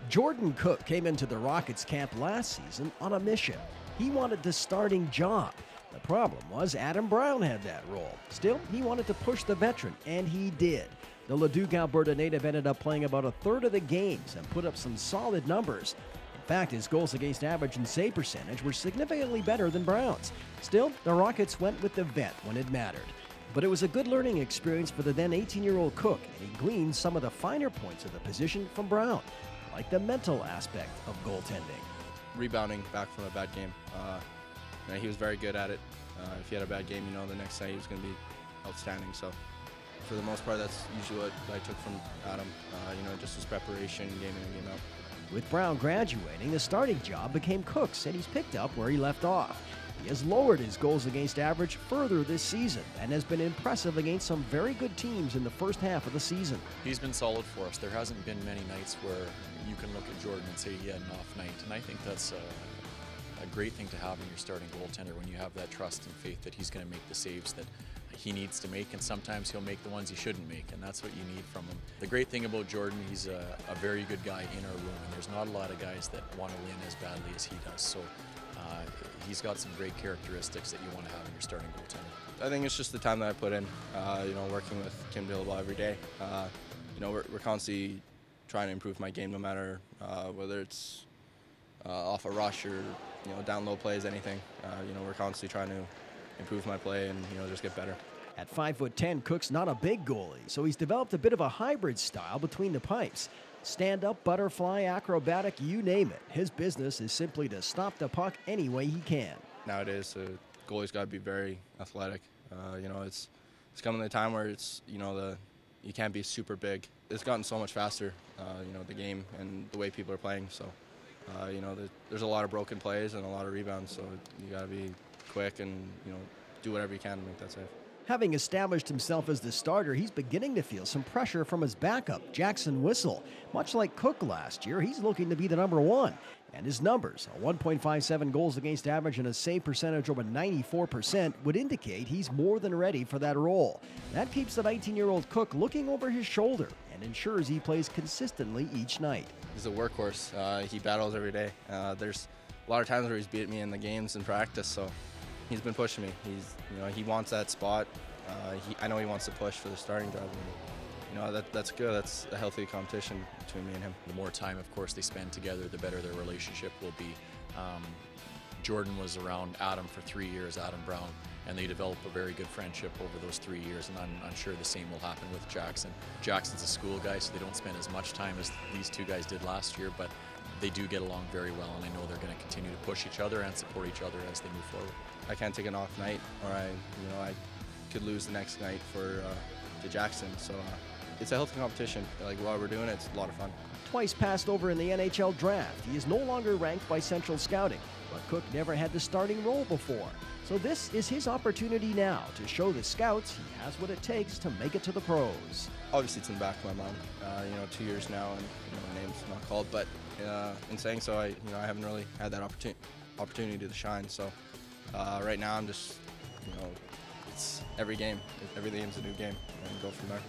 Jordon Cooke came into the Rockets camp last season on a mission. He wanted the starting job. The problem was Adam Brown had that role. Still, he wanted to push the veteran, and he did. The Leduc, Alberta native ended up playing about a third of the games and put up some solid numbers. In fact, his goals against average and save percentage were significantly better than Brown's. Still, the Rockets went with the vet when it mattered. But it was a good learning experience for the then 18-year-old Cooke, and he gleaned some of the finer points of the position from Brown, like the mental aspect of goaltending. Rebounding back from a bad game. He was very good at it. If he had a bad game, the next night he was going to be outstanding. So for the most part, that's usually what I took from Adam. Just his preparation, game in and game out. With Brown graduating, the starting job became Cooke's, and he's picked up where he left off. He has lowered his goals against average further this season and has been impressive against some very good teams in the first half of the season. He's been solid for us. There hasn't been many nights where you can look at Jordan and say he had an off night, and I think that's a great thing to have in your starting goaltender when you have that trust and faith that he's going to make the saves that he needs to make, and sometimes he'll make the ones he shouldn't make, and that's what you need from him. The great thing about Jordan, he's a very good guy in our room, and there's not a lot of guys that want to win as badly as he does. So he's got some great characteristics that you want to have in your starting goaltender. I think it's just the time that I put in, working with Kim Dillable every day. We're constantly trying to improve my game, no matter whether it's off a rush or down low plays, anything. We're constantly trying to improve my play and just get better. At 5'10", Cooke's not a big goalie, so he's developed a bit of a hybrid style between the pipes. Stand-up, butterfly, acrobatic, you name it. His business is simply to stop the puck any way he can. Nowadays, a goalie's got to be very athletic. It's coming to a time where you can't be super big. It's gotten so much faster, the game and the way people are playing. So, there's a lot of broken plays and a lot of rebounds. So you got to be quick and do whatever you can to make that save. Having established himself as the starter, he's beginning to feel some pressure from his backup, Jackson Whistle. Much like Cooke last year, he's looking to be the number one. And his numbers, a 1.57 goals against average and a save percentage over 94%, would indicate he's more than ready for that role. That keeps the 19-year-old Cooke looking over his shoulder and ensures he plays consistently each night. He's a workhorse. He battles every day. There's a lot of times where he's beat me in the games and practice, so he's been pushing me. He wants that spot. I know he wants to push for the starting job. And, that's good. That's a healthy competition between me and him. The more time, of course, they spend together, the better their relationship will be. Jordan was around Adam for 3 years, Adam Brown, and they developed a very good friendship over those 3 years, and I'm sure the same will happen with Jackson. Jackson's a school guy, so they don't spend as much time as these two guys did last year, but they do get along very well, and I know they're going to continue to push each other and support each other as they move forward. I can't take an off night, or I could lose the next night to Jackson. So it's a healthy competition. Like while we're doing it, it's a lot of fun. Twice passed over in the NHL draft, he is no longer ranked by Central Scouting, but Cooke never had the starting role before. So this is his opportunity now to show the scouts he has what it takes to make it to the pros. Obviously, it's in the back of my mind. 2 years now, and my name's not called. But in saying so, I haven't really had that opportunity to shine. So right now, I'm just it's every game's a new game, and go from there.